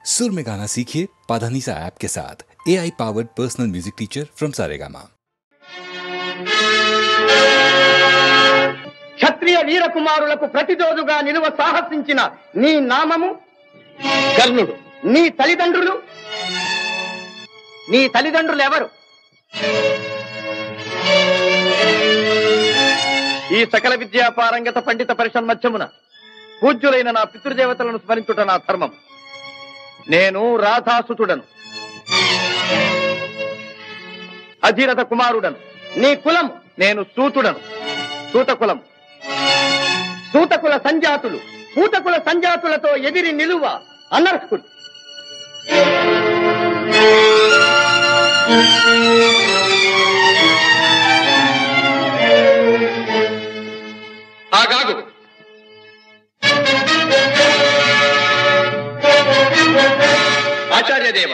सुर में गाना सीखिए पाधानीसा ऐप के साथ। AI powered personal music teacher from Saregama. క్షత్రియ వీర కుమారులకు ప్రతిరోజుగా నిలువ సాహసించిన నీ నామము కర్ణుడు. నీ తల్లిదండ్రులు ఎవరు? ఈ సకల విద్యా పారంగత పండిత పరిషన్మధ్యమున పూజ్యులైన నా పితృదేవతలను స్మరించుట నా ధర్మం. నేను రాధాసుతుడను, అధీరథ కుమారుడను. నీ కులం? నేను సూతుడను, సూతకులం. సూతకుల సంజాతులు పూతకుల సంజాతులతో ఎదిరి నిలువ అనర్హులు. ఆగాగు. ఆచార్యదేవ,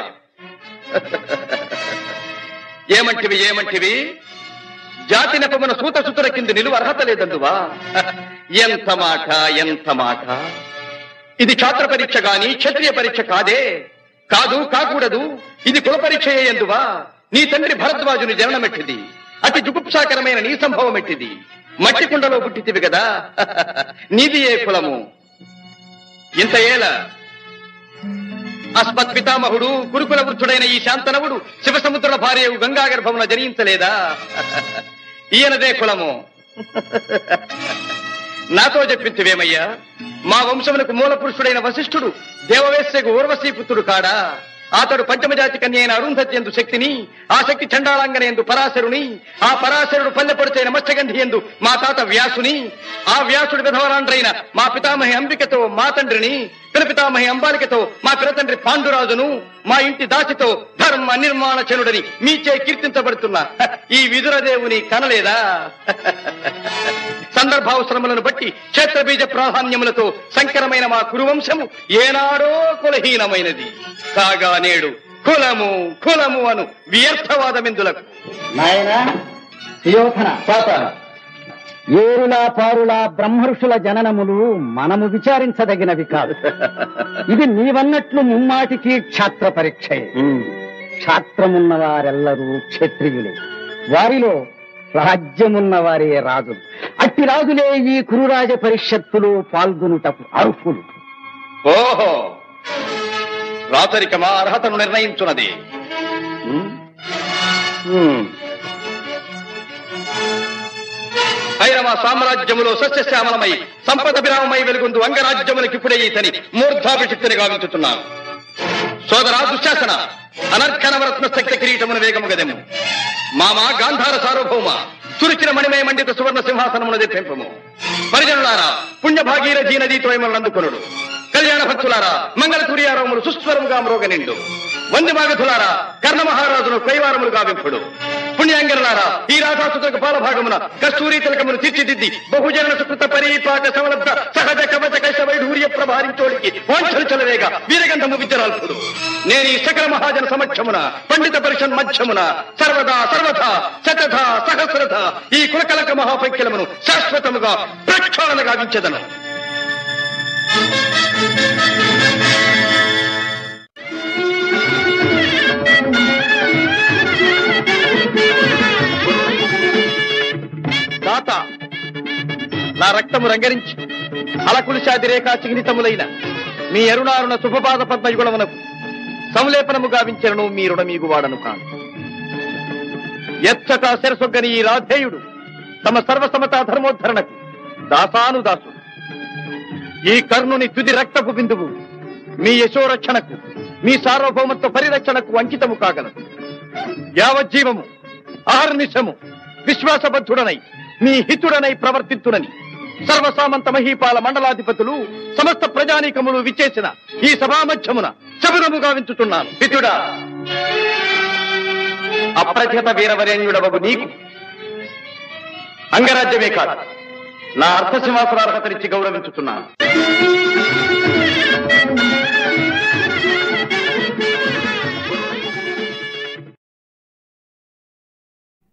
ఏమంటివి? జాతి నెపమున సూతసుతుల కింద నిలువ అర్హత లేదందువా? ఎంత మాట! ఇది ఛాత్ర పరీక్ష గాని క్షత్రియ పరీక్ష కాదే. కాకూడదు. ఇది కుల పరీక్ష ఎందువా? నీ తండ్రి భరద్వాజుని జననమెట్టిది, అతి జుగుప్సాకరమైన నీ సంభవం ఎట్టిది. మట్టి కుండలో పుట్టితివి కదా, నీది ఏ కులము? ఇంత ఏల అస్మత్ పితామహుడు కురుకుల వృద్ధుడైన ఈ శాంతనవుడు శివసముద్రుల భార్యవు గంగా గర్భమున జనించలేదా? ఈయనదే కులము. నాతో చెప్పింతివేమయ్యా? మా వంశమునకు మూల పురుషుడైన వశిష్ఠుడు దేవవేశ్యకు ఊర్వశీపుత్రుడు కాడా? అతడు పంచమజాతి కన్య అయిన అరుంధతి ఎందు శక్తిని, ఆ శక్తి చండాళంగన ఎందు పరాశరుని, ఆ పరాశరుడు పల్లెపొడిచైన మత్స్యగంధి ఎందు మా తాత వ్యాసుని, ఆ వ్యాసుడు విధవరాండ్రైన మా పితామహి అంబికతో మా తండ్రిని, పితామహి అంబాలికతో మా పిరతండ్రి పాండురాజును, మా ఇంటి దాసితో ధర్మ నిర్మాణ చనుడని మీచే కీర్తించబడుతున్నా ఈ విదురదేవుని కనలేదా? సందర్భావసరములను బట్టి క్షేత్రబీజ ప్రాధాన్యములతో సంకరమైన మా కురువంశము ఏనాడో కులహీనమైనది కాగా నేడు కులము అను వ్యర్థవాదమెందులకు. ఏరులా పారులా బ్రహ్మర్షుల జననములు మనము విచారించదగినవి కాదు. ఇది నీవన్నట్లు ముమ్మాటికి క్షాత్ర పరీక్ష. క్షాత్రమున్న వారెల్లరూ క్షత్రియులే, వారిలో రాజ్యమున్న వారే రాజులు. అట్టి రాజులే ఈ కురురాజ పరిషత్తులో పాల్గొనుటకు అర్హులు. ఓహో, రాచరికమా అర్హతను నిర్ణయించున్నది. ఐరవ సామ్రాజ్యములో సస్యశ్యామలమై సంపద విరామమై వెలుగొందు అంగరాజ్యములకిప్పుడే ఇతని మూర్ధాభిషిక్తిని గావించుతున్నాను. సోదరా దుశ్శాసన, అనర్ఘనవరత్న శక్తి కిరీటమున వేగము గదెము. మామా గాంధార సార్వభౌమ, చురిచిన మణిమయ మండిత సువర్ణ సింహాసనమున తెప్పింపము. పరిజనులారా, పుణ్యభాగీరథీ నదీతో అందుకొనుడు. కళ్యాణ భక్తులారా, మంగళ తుర్యారములు సుస్వరముగా మ్రోగనిండు. వందిమాగధులారా, కర్ణ మహారాజును కైవారములు గావింపుడు. పుణ్యాంగరులారా, ఈ రాధాసుతులకు పాలభాగమున కస్తూరి తిలకమును తీర్చిదిద్ది బహుజన సుకృత పరీపాక సమలబ్ధ సహజ కవచ కైశ వైఢూర్య ప్రభారించోడికి వాంఛలు చలవేగ వీరగంధము విద్యరాల్పుడు. నేను ఈ సకల మహాజన సమక్షమున పండిత పరిషన్ మధ్యమున సర్వదా శతథ సహస్రథ ఈ కులకలక మహాపైక్యలమును శాశ్వతముగా ప్రక్షాళన గావించదను. దాత, నా రక్తము రంగరించి అలకులిశాది రేఖా చిహ్నితములైన మీ అరుణారుణ శుభపాద పద్మయుగుణమునకు సంలేపనము గావించను మీ రుణమీగు వాడను కాను. ఎచ్చట శిరసొగ్గని ఈ రాధేయుడు తమ సర్వసమతా ధర్మోద్ధరణకు దాసానుదాసుడు. ఈ కర్ణుని తుది రక్తపు బిందువు మీ యశోరక్షణకు, మీ సార్వభౌమత్వ పరిరక్షణకు అంకితము కాగలదు. యావజ్జీవము అహర్నిశము విశ్వాసబద్ధుడనై మీ హితుడనై ప్రవర్తింతునని సర్వసామంత మహీపాల మండలాధిపతులు సమస్త ప్రజానీకములు విచ్చేసిన ఈ సభామధ్యమున శబదముగా వించుతున్నాను. హితుడా, అప్రథిత వీరవరేణ్యుడవగు నీకు అంగరాజ్యమే కాదు, నా అర్థసింహాసనార్హతనిచ్చి గౌరవించుతున్నాను.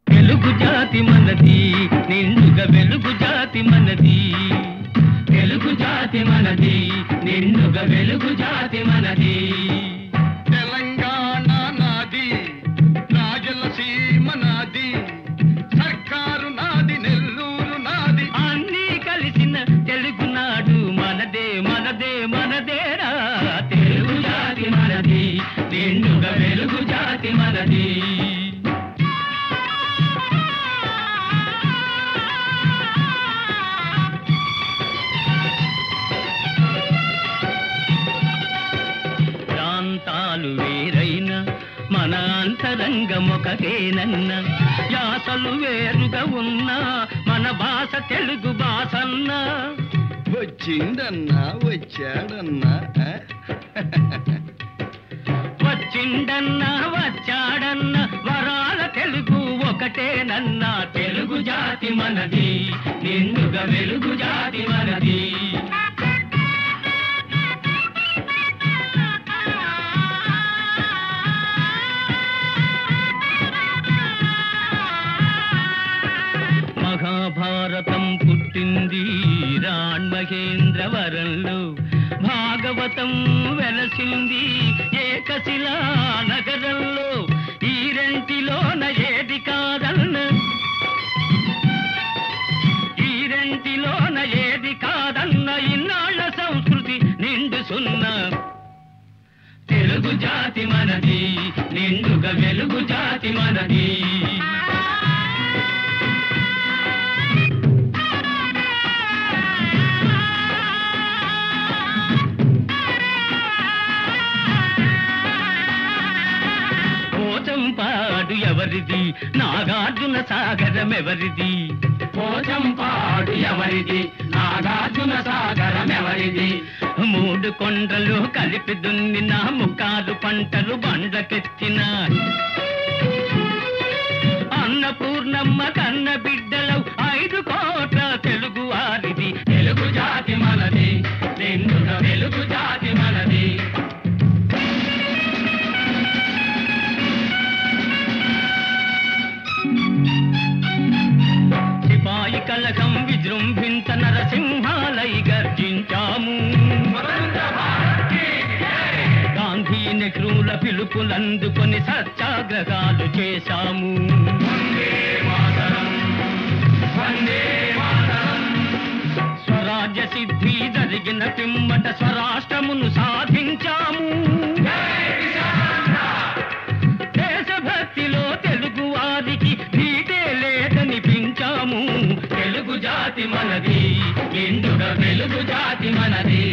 తెలుగు జాతి మనది, నిండుగా వెలుగు జాతి మనది. తెలుగు జాతి మనది, నిండుగా వెలుగు జాతి మనది. జాతి మనది. ప్రాంతాలు వేరైనా మన అంతరంగం ఒకటేనన్న, యాసలు వేరుగా ఉన్నా మన భాష తెలుగు భాషన్నా. వచ్చిందన్నా వచ్చాడన్నా వచ్చిండన్నా వచ్చాడన్నా వరాల తెలుగు ఒకటేనన్నా. తెలుగు జాతి మనది, నిండుగా వెలుగు జాతి మనది. మహాభారతం పుట్టింది రాణ్మహేంద్రవరంలో, భాగవతం వెలసింది ఏకశిలా నగరంలో. ఈ రెంటిలోన ఏది కాదన్న, ఈ రెంటిలోన ఏది కాదన్న, ఇన్నాళ్ళ సంస్కృతి నిండు సున్నా. తెలుగు జాతి మనది, నిండుగా వెలుగు జాతి మనది. పోచంపాడు ఎవరిది, నాగార్జున సాగరం ఎవరిది? పోచంపాడు ఎవరిది, నాగార్జున సాగరం ఎవరిది? మూడు కొండలు కలిపి దున్నిన, ముక్కాలు పంటలు బండ్లకెత్తిన, అన్నపూర్ణమ్మ కన్న బిడ్డలు 5 కోట్ల తెలుగు వారిది. తెలుగు జాతి మనది, నిండుగా వెలుగు జాతి మనది. సిపాయి కలకం విజృంభించ నరసింహాలై గర్జించాము. గాంధీ నెహ్రూల పిలుపులందుకొని సత్యాగ్రహాలు చేశాము. స్వరాజ్య సిద్ధి జరిగిన పిమ్మట స్వరాష్ట్రమును సాధించాము. దేశభక్తిలో తెలుగు వారికి నీటే లేదనిపించాము. తెలుగు జాతి మనది, నిండుగా వెలుగు జాతి మనది.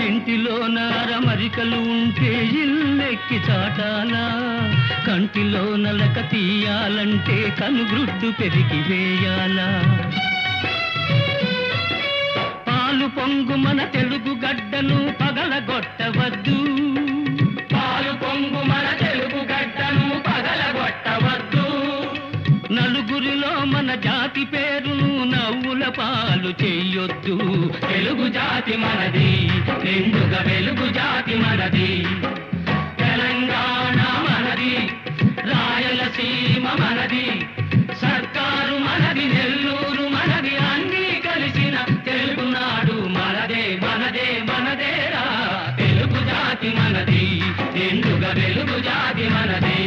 ఇంటిలో నారమరికలు ఉంటే ఇల్లెక్కి చాటాలా, కంటిలో నలక తీయాలంటే కనుగ్రుడ్డు పెరిగి వేయాలా. పాలు పొంగు మన తెలుగు గడ్డను పగలగొట్టవద్దు, పాలు పొంగు మన తెలుగు గడ్డను పగలగొట్టవద్దు. నలుగురిలో మన జాతి పేరును నవ్వుల పాలు చెయ్యొద్దు. తెలుగు జాతి మనది, నిండుగా వెలుగు జాతి మనది. తెలంగాణ మనది, రాయలసీమ మనది, సర్కారు మనది, నెల్లూరు మనది, అన్నీ కలిసిన తెలుగునాడు మనదే మనదే మనదేరా. తెలుగు జాతి మనది, నిండుగా వెలుగు జాతి మనది.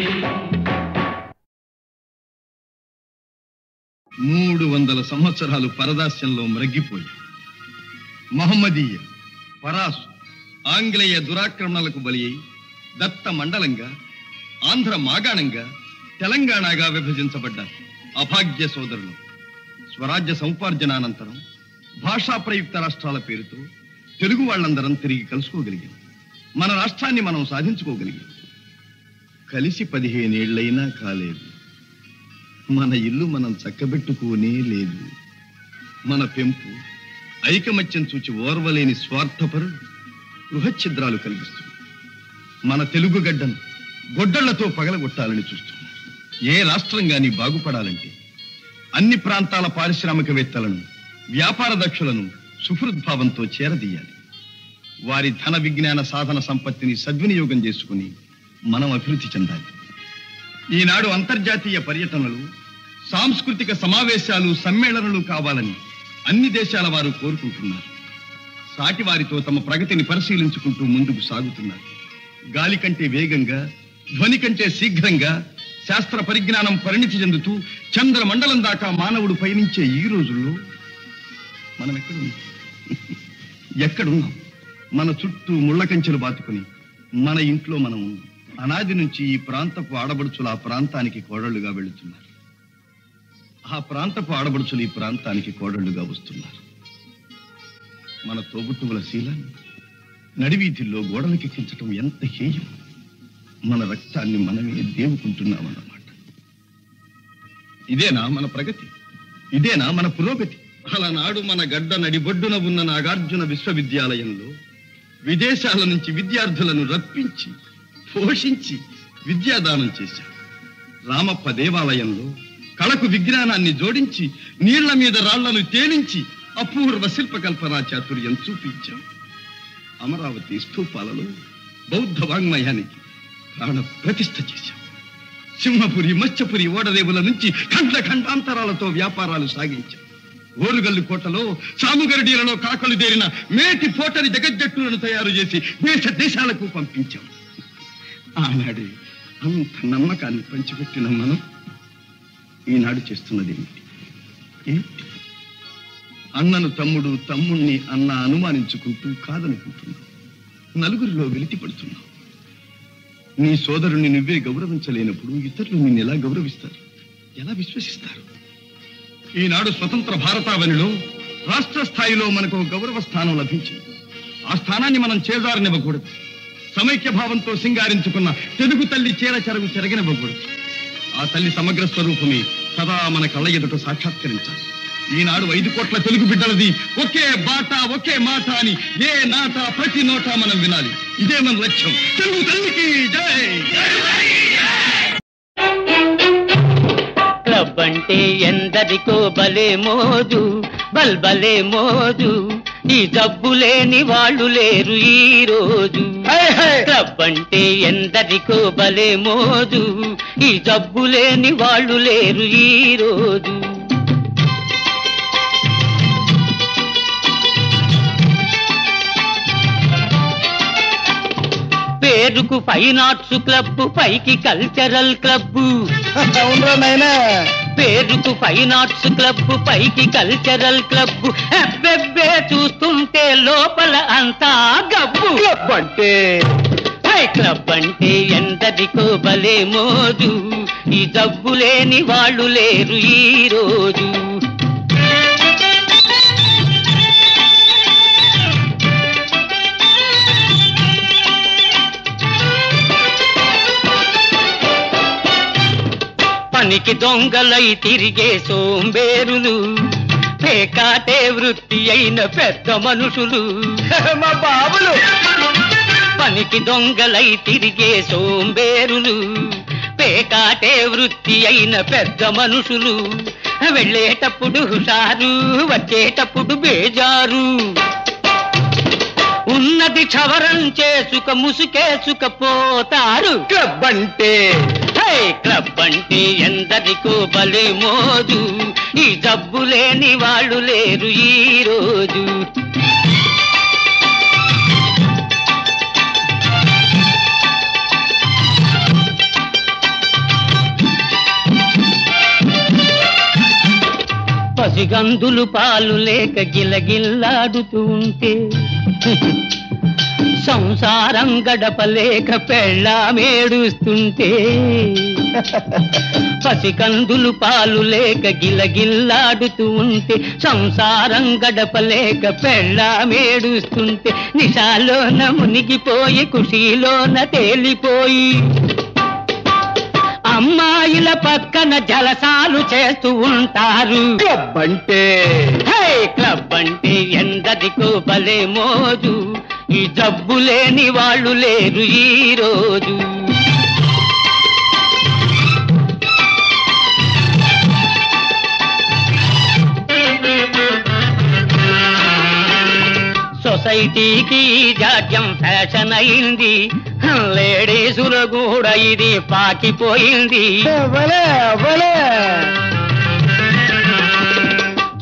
300 సంవత్సరాలు పరదాస్యంలో మ్రగ్గిపోయి మహమ్మదీయ, పరాసు, ఆంగ్లేయ దురాక్రమణలకు బలి అయి దత్త మండలంగా, ఆంధ్ర మాగాణంగా, తెలంగాణగా విభజించబడ్డ అభాగ్య సోదరులు స్వరాజ్య సముపార్జనానంతరం భాషా ప్రయుక్త రాష్ట్రాల పేరుతో తెలుగు వాళ్ళందరం తిరిగి కలుసుకోగలిగాం. మన రాష్ట్రాన్ని మనం సాధించుకోగలిగాం. కలిసి 15 ఏళ్లైనా కాలేదు. మన ఇల్లు మనం చక్కబెట్టుకోనే లేదు. మన పెంపు ఐకమత్యం చూచి ఓర్వలేని స్వార్థపరులు గృహఛిద్రాలు కలిగిస్తుంది. మన తెలుగు గడ్డను గొడ్డళ్లతో పగలగొట్టాలని చూస్తున్నారు. ఏ రాష్ట్రం గాని బాగుపడాలంటే అన్ని ప్రాంతాల పారిశ్రామికవేత్తలను, వ్యాపార దక్షులను సుహృద్భావంతో చేరదీయాలి. వారి ధన విజ్ఞాన సాధన సంపత్తిని సద్వినియోగం చేసుకుని మనం అభివృద్ధి చెందాలి. ఈనాడు అంతర్జాతీయ పర్యటనలు, సాంస్కృతిక సమావేశాలు, సమ్మేళనలు కావాలని అన్ని దేశాల వారు కోరుకుంటున్నారు. సాటి వారితో తమ ప్రగతిని పరిశీలించుకుంటూ ముందుకు సాగుతున్నారు. గాలి కంటే వేగంగా, ధ్వని కంటే శీఘ్రంగా శాస్త్ర పరిజ్ఞానం పరిణితి చెందుతూ చంద్రమండలం దాకా మానవుడు పయనించే ఈ రోజుల్లో మనం ఎక్కడున్నాం? మన చుట్టూ ముళ్ళ కంచెలు బాతుకుని మన ఇంట్లో మనం ఉన్నాం. అనాది నుంచి ఈ ప్రాంతపు ఆడబడుచులు ఆ ప్రాంతానికి కోడళ్లుగా వెళుతున్నారు. ఆ ప్రాంతపు ఆడబడుచులు ఈ ప్రాంతానికి కోడళ్లుగా వస్తున్నారు. మన తోబుట్టువుల శీలాన్ని నడివీధుల్లో గోడలకెక్కించటం ఎంత హేయం! మన రక్తాన్ని మనమే దేవుకుంటున్నామన్నమాట. ఇదేనా మన ప్రగతి? ఇదేనా మన పురోగతి? అలనాడు మన గడ్డ నడిబొడ్డున ఉన్న నాగార్జున విశ్వవిద్యాలయంలో విదేశాల నుంచి విద్యార్థులను రప్పించి పోషించి విద్యాదానం చేశాం. రామప్ప దేవాలయంలో కళకు విజ్ఞానాన్ని జోడించి నీళ్ల మీద రాళ్లను తేలించి అపూర్వ శిల్పకల్పనా చాతుర్యం చూపించాం. అమరావతి స్థూపాలలో బౌద్ధ వాంగ్మయానికి ప్రాణ ప్రతిష్ఠ చేశాం. సింహపురి మత్స్యపురి ఓడరేవుల నుంచి ఖండ ఖండాంతరాలతో వ్యాపారాలు సాగించాం. ఓరుగల్లు కోటలో సాముగరడీలలో కాకలు దేరిన మేటి పోటరి జగజ్జట్టులను తయారు చేసి దేశ దేశాలకు పంపించాం. ఆనాడే అంత నమ్మకాన్ని పంచిపెట్టిన మనం ఈనాడు చేస్తున్నది ఏమిటి? అన్నను తమ్ముడు, తమ్ముణ్ణి అన్న అనుమానించుకుంటూ కాదనుకుంటున్నావు. నలుగురిలో వెలితి పడుతున్నావు. నీ సోదరుణ్ణి నువ్వే గౌరవించలేనప్పుడు ఇతరులు నిన్ను ఎలా గౌరవిస్తారు? ఎలా విశ్వసిస్తారు? ఈనాడు స్వతంత్ర భారతావనిలో రాష్ట్ర స్థాయిలో మనకు గౌరవ స్థానం లభించింది. ఆ స్థానాన్ని మనం చేజారనివ్వకూడదు. సమైక్య భావంతో సింగారించుకున్న తెలుగు తల్లి చీర చెరగు చెరగనివ్వకూడదు. ఆ తల్లి సమగ్ర స్వరూపమే సదా మన కళ్ళ ఎదుట సాక్షాత్కరించాలి. ఈనాడు 5 కోట్ల తెలుగు బిడ్డలది ఒకే బాట ఒకే మాట అని ఏ నాట ప్రతి నోట మనం వినాలి. ఇదే మన లక్ష్యం. తెలుగు తల్లికి జై. క్లబ్ అంటే ఎందరికో భలే మోజు, బల్బలే మోజు. ఈ జబ్బు లేని వాళ్ళు లేరు ఈ రోజు. క్లబ్ అంటే ఎందరికో భలే మోజు, ఈ జబ్బు లేని వాళ్ళు లేరు ఈ రోజు. పేరుకు ఫైన్ ఆర్ట్స్ క్లబ్, పైకి కల్చరల్ క్లబ్. పేరుకు ఫైన్ ఆర్ట్స్ క్లబ్, పైకి కల్చరల్ క్లబ్. అబ్బెబ్బే చూస్తుంటే లోపల అంతా గబ్బు. క్లబ్ అంటే క్లబ్ అంటే ఎందరికో భలే మోజు, ఈ జబ్బు లేని వాళ్ళు లేరు ఈ రోజు. పనికి దొంగలై తిరిగే సోంబేరులు, పేకాటే వృత్తి అయిన పెద్ద మనుషులు. మా బాబులు పనికి దొంగలై తిరిగే సోంబేరులు, పేకాటే వృత్తి అయిన పెద్ద మనుషులు. వెళ్ళేటప్పుడు హుషారు, వచ్చేటప్పుడు బేజారు. ఉన్నది క్షవరం చేసుక ముసుకేసుకపోతారు. క్లబ్ అంటే క్లబ్ అంటే ఎందరికో భలే మోజు, ఈ జబ్బు లేని వాళ్ళు లేరు ఈ రోజు. పసిగందులు పాలు లేక గిలగిల్లాడుతూ ఉంటే, సంసారం గడపలేక పెళ్ళామేడుస్తుంటే. పసికందులు పాలు లేక గిలగిల్లాడుతూ ఉంటే, సంసారం గడపలేక పెళ్ళామేడుస్తుంటే. నిశాలోన మునిగిపోయి ఖుషీలోన తేలిపోయి, అమ్మాయిల పక్కన జలసాలు చేస్తూ ఉంటారు. క్లబ్ అంటే క్లబ్ అంటే ఎందరికో భలే మోజు, ఈ జబ్బు లేని వాళ్ళు లేరు ఈ రోజు. సొసైటీకి జాడ్యం ఫ్యాషన్ అయింది, లేడీసుల కూడా ఇది పాకిపోయింది.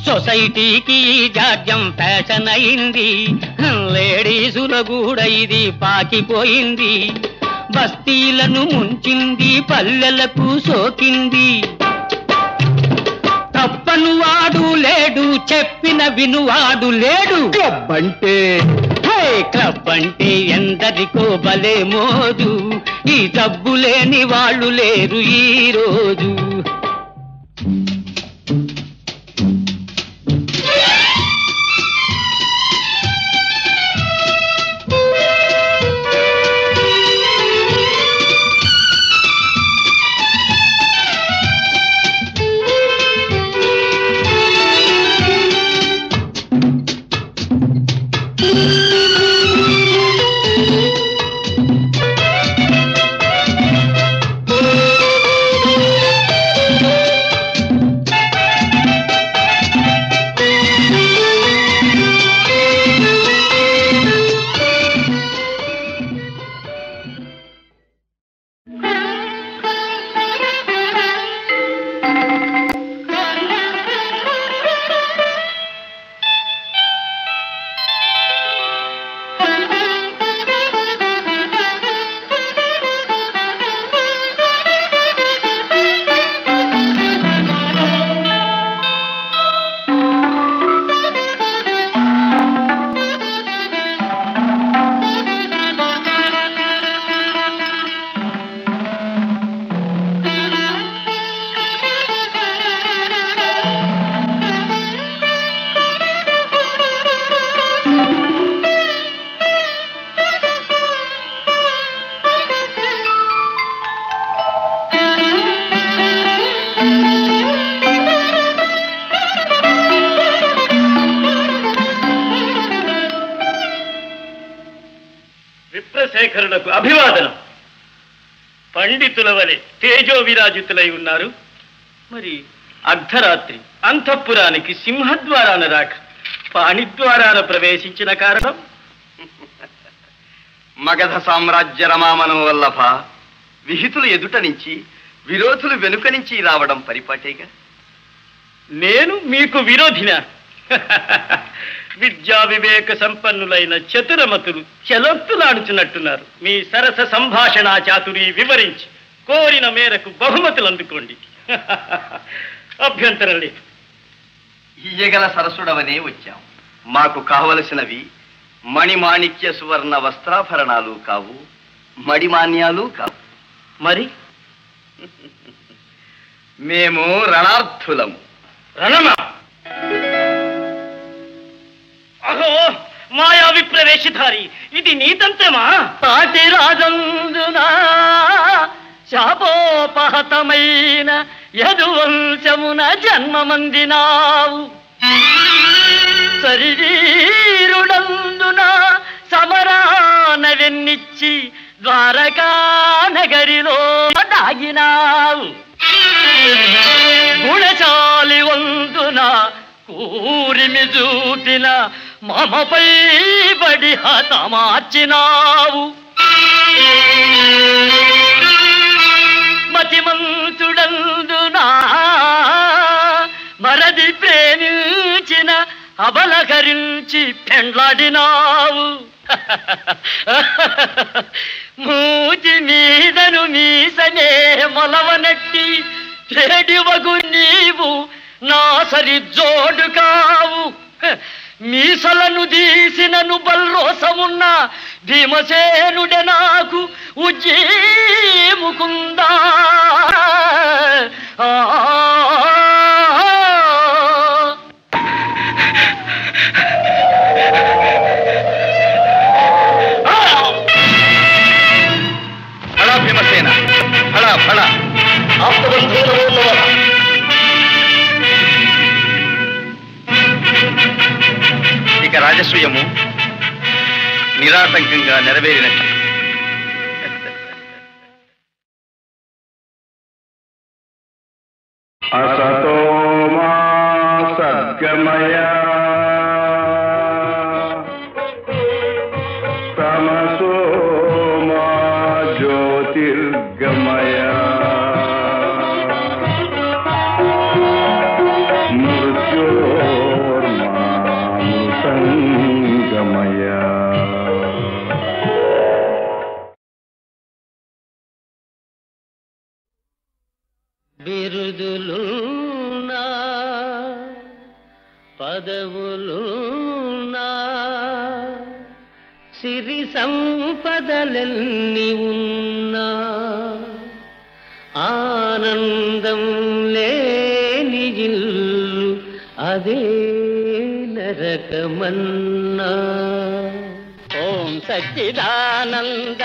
సొసైటీకి జాడ్యం ఫ్యాషన్ అయింది, లేడీసుల కూడా ఇది పాకిపోయింది. బస్తీలను ముంచింది, పల్లెలకు సోకింది. తప్పను వాడు లేడు, చెప్పిన వినువాడు లేడు. క్లబ్ అంటే క్లబ్ అంటే ఎందరికో భలే మోజు, ఈ జబ్బు లేని వాళ్ళు లేరు ఈ రోజు. విప్రశేఖరులకు అభివాదనం. పండితుల వలె తేజో విరాజితులై ఉన్నారు. మరి అర్ధరాత్రి అంతఃపురానికి సింహద్వారాన రాక పాణిద్వారాన ప్రవేశించిన కారణం? మగధ సామ్రాజ్య రమామనం వల్లభ విహితులు ఎదుట నుంచి విరోధులు వెనుక నుంచి రావడం పరిపాటేగా. నేను మీకు విరోధినా? విద్యా వివేక సంపన్నులైన చతురమతులు చెలొత్తులాడుచున్నట్టున్నారు. మీ సరస సంభాషణా చాతురి వివరించి కోరిన మేరకు బహుమతులు అందుకోండి. అభ్యంతరం లేదు. ఇయ్యగల సరసుడవనే వచ్చాం. మాకు కావలసినవి మణిమాణిక్య సువర్ణ వస్త్రాభరణాలు కావు, మడిమాన్యాలు కావు. మరి మేము రణార్థులము. రణమా? అహో మాయా విప్రవేశధారి, ఇది నీతంత్రమా? పాటి రాజందున శాపోపహతమైన యదువంశమున జన్మమందినావు. శరీరుడందున సమరాన వెన్నిచ్చి ద్వారకా నగరిలో దాగినావు. గుణశాలి వందున కూరిమి చూపిన మమపై బడి హతమార్చినావు. మతిమంతుడందునా మరది ప్రేమించిన అబలకరించి పెండ్లాడినావు. మూతి మీదను మీసనే మొలవనట్టి చెడివగు నీవు నా సరి జోడు కావు. మీసలను తీసినను బల్రోసమున్న భీమసేనుడే నాకు ఉజ్జీముకుందా. ఫళ భీమసేన, ఫళ ఫళ. ఇక రాజసూయము నిరాటంకంగా నెరవేరినట్టు. असतो मा सद्गमय तमसो मा ज्योतिर्गमय मृत्योर्मा मृतङ्गमय బిరుదులున్నా పదవులున్నా సిరి సంపదలెన్ని ఉన్నా ఆనందం లేని ఇల్లు అదే నరకమన్నా. ఓం సచ్చిదానంద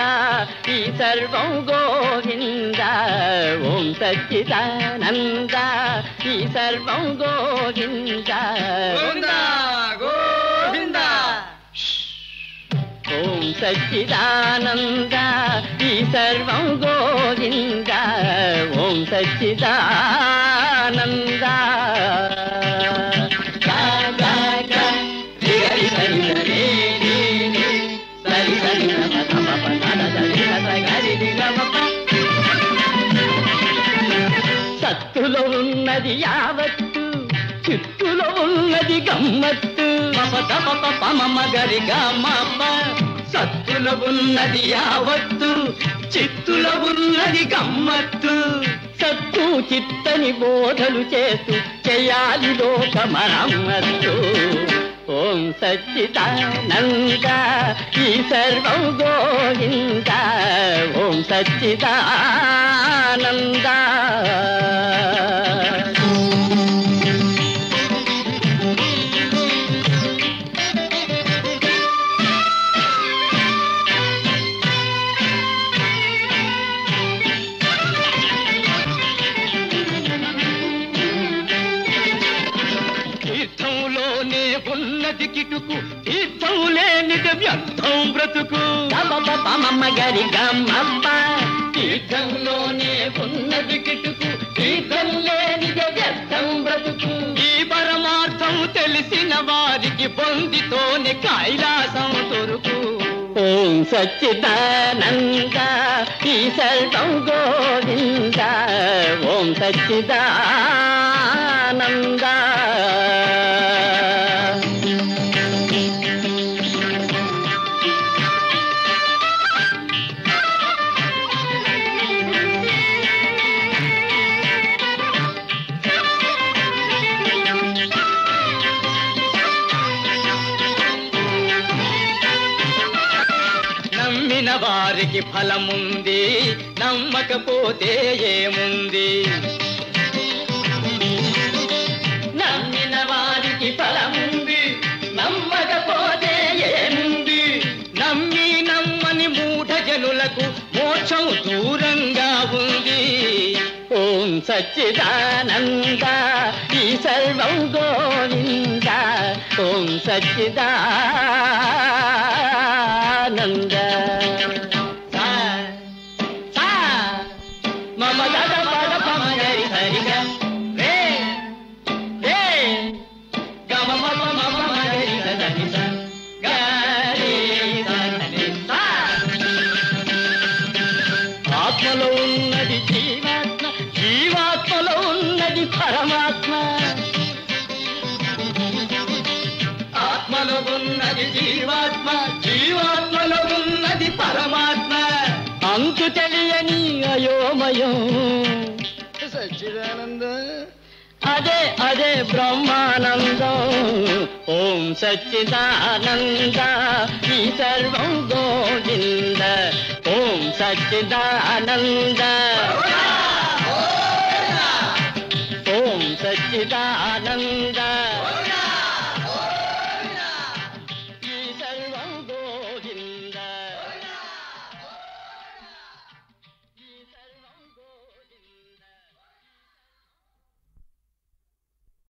ఈ సర్వం గోవింద. ఓం సచ్చిదానంద ఈ సర్వం గోవింద. గోవింద. ఓం సచ్చిదానంద ఈ సర్వం గోవింద. ఓం సచ్చిదానంద. సత్తులో ఉన్నది యావత్తు, చిత్తులో ఉన్నది గమ్మత్తు. పమ గరి గమ్మ. సత్తులో ఉన్నది యావత్తు, చిత్తులో ఉన్నది గమ్మత్తు. సత్తు చిత్తని బోధలు చేస్తూ చేయాలి లోక మరమ్మత్తు. ఓం సచ్చిదానంద ఈ సర్వం గోవింద. ఓం సచ్చిదానంద. తీర్థంలోనే ఉన్నది కిటుకు, తీర్థం లేనిది వ్యర్థం బ్రతుకు. పమ గరి గమ్మ. తీర్థంలోనే ఉన్నది కిటుకు, తీర్థం లేనిది వ్యర్థం బ్రతుకు. ఈ పరమార్థం తెలిసిన వారికి పొందితోనే కైలాసం దొరుకు. ఓం సచ్చిదానంద ఈ సర్వం గోవింద. ఓం సచ్చిదానంద. నమ్మిన వారికి ఫలముంది, నమ్మకపోతే ఏముంది. నమ్మిన వారికి ఫలముంది, నమ్మకపోతే ఏముంది. నమ్మి నమ్మని మూఢ జనులకు మోక్షం దూరంగా ఉంది. ఓం సచ్చిదానంద ఈ సర్వం గోవింద. ఓం సచ్చిదానంద. మమ గద పద పమ గరి హరిగ రే రే గమ మమ మమ గరి దని స గరి దని స. ఆత్మలో ఉన్నది జీవాత్మ, జీవాత్మలో ఉన్నది పరమాత్మ. ఆత్మలో ఉన్నది జీవాత్మ, జీవాత్మలో ఉన్నది పరమాత్మ. అంతు తెలియని అయోమయం సచ్చిదానంద, అదే అదే బ్రహ్మానందం. ఓం సచ్చిదానంద ఈ సర్వం గోవింద. ఓం సచ్చిదానంద. ఓం సచ్చిదానంద.